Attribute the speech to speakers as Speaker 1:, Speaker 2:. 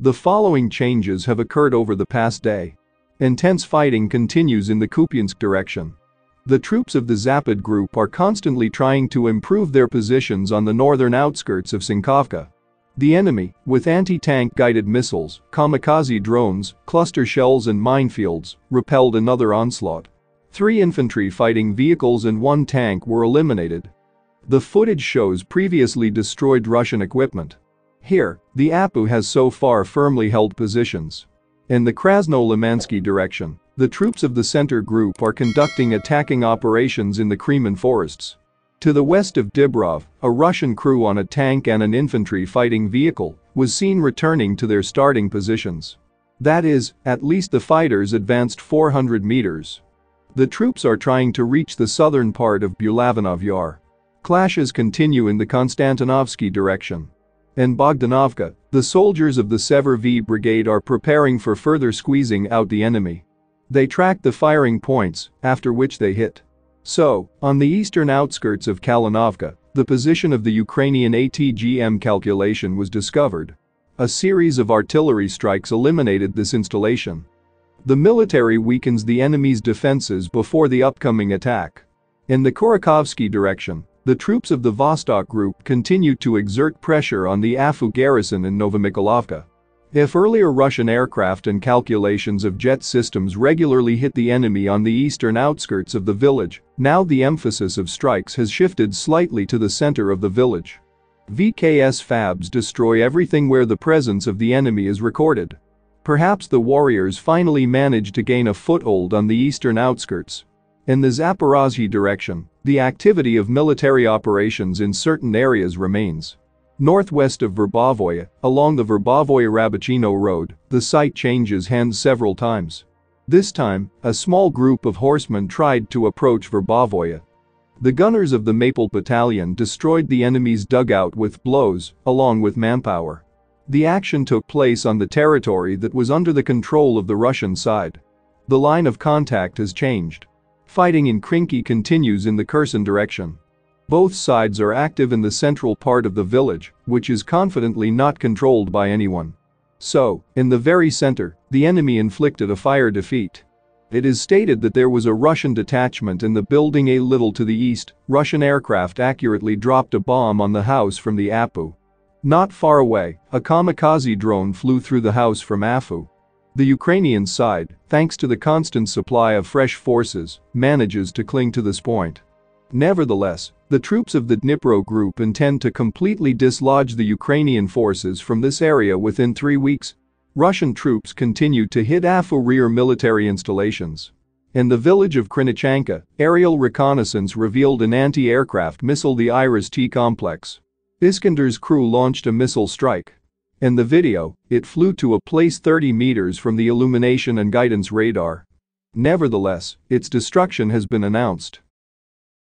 Speaker 1: The following changes have occurred over the past day. Intense fighting continues in the Kupiansk direction. The troops of the Zapad group are constantly trying to improve their positions on the northern outskirts of Sinkovka. The enemy, with anti-tank guided missiles, kamikaze drones, cluster shells and minefields, repelled another onslaught. 3 infantry fighting vehicles and 1 tank were eliminated. The footage shows previously destroyed Russian equipment. Here, the APU has so far firmly held positions. In the Krasno-Limansky direction, the troops of the center group are conducting attacking operations in the Kremin forests. To the west of Dibrov, a Russian crew on a tank and an infantry fighting vehicle was seen returning to their starting positions. That is, at least the fighters advanced 400 meters. The troops are trying to reach the southern part of Bulavanov Yar. Clashes continue in the Konstantinovsky direction. In Bogdanovka, the soldiers of the Sever V Brigade are preparing for further squeezing out the enemy. They track the firing points, after which they hit. So, on the eastern outskirts of Kalinovka, the position of the Ukrainian ATGM calculation was discovered. A series of artillery strikes eliminated this installation. The military weakens the enemy's defenses before the upcoming attack. In the Kurakovsky direction, the troops of the Vostok Group continue to exert pressure on the AFU garrison in Novomykolovka. If earlier Russian aircraft and calculations of jet systems regularly hit the enemy on the eastern outskirts of the village, now the emphasis of strikes has shifted slightly to the center of the village. VKS FABs destroy everything where the presence of the enemy is recorded. Perhaps the warriors finally managed to gain a foothold on the eastern outskirts. In the Zaporozhye direction, the activity of military operations in certain areas remains. Northwest of Verbovoye, along the Verbovoye-Rabachino road, the site changes hands several times. This time, a small group of horsemen tried to approach Verbovoye. The gunners of the Maple Battalion destroyed the enemy's dugout with blows, along with manpower. The action took place on the territory that was under the control of the Russian side. The line of contact has changed. Fighting in Krinky continues in the Kherson direction. Both sides are active in the central part of the village, which is confidently not controlled by anyone. So, in the very center, the enemy inflicted a fire defeat. It is stated that there was a Russian detachment in the building a little to the east. Russian aircraft accurately dropped a bomb on the house from the APU. Not far away, a kamikaze drone flew through the house from AFU. The Ukrainian side, thanks to the constant supply of fresh forces, manages to cling to this point. Nevertheless, the troops of the Dnipro group intend to completely dislodge the Ukrainian forces from this area within 3 weeks. Russian troops continue to hit AFU rear military installations. In the village of Krinichanka, aerial reconnaissance revealed an anti-aircraft missile, the Iris-T complex. Iskander's crew launched a missile strike. In the video, it flew to a place 30 meters from the illumination and guidance radar. Nevertheless, its destruction has been announced.